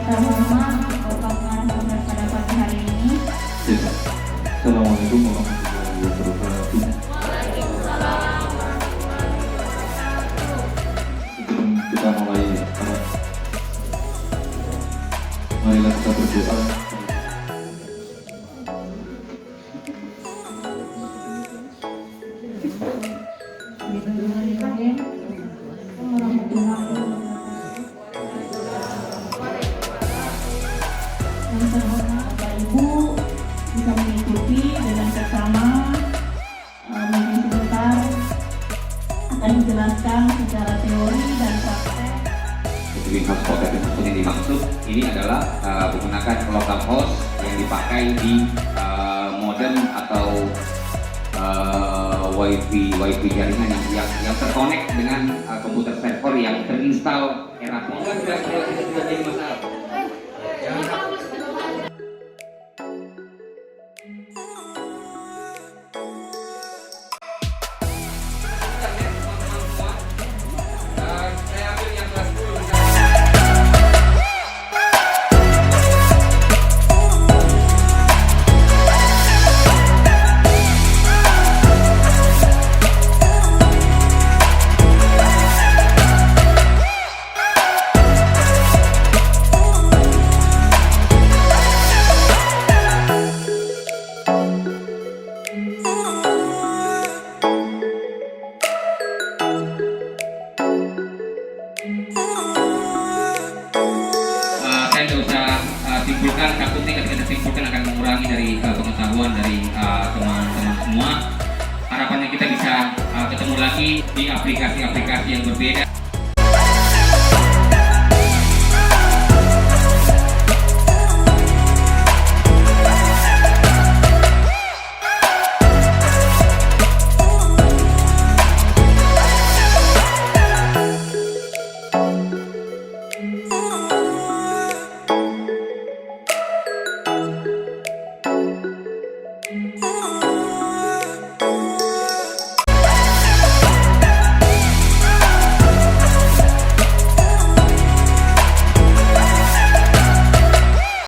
terhormat merupakan tugas pada pagi hari ini. Assalamualaikum warahmatullahi wabarakatuh. Sebelum kita mulai, marilah kita berdoa. Yang terhormat Bapak Ibu bisa mengikuti dengan seksama. Mungkin sebentar akan dijelaskan secara teori dan praktek. Green house protection system yang dimaksud ini adalah menggunakan local host yang dipakai di modem atau wifi jaringan yang terkonek dengan komputer server yang terinstall E-Rapor. Sudah jadi masalah. Saya tidak usah simpulkan, takutnya ketika disimpulkan akan mengurangi dari pengetahuan dari teman-teman semua. Harapannya kita bisa ketemu lagi di aplikasi-aplikasi yang berbeda.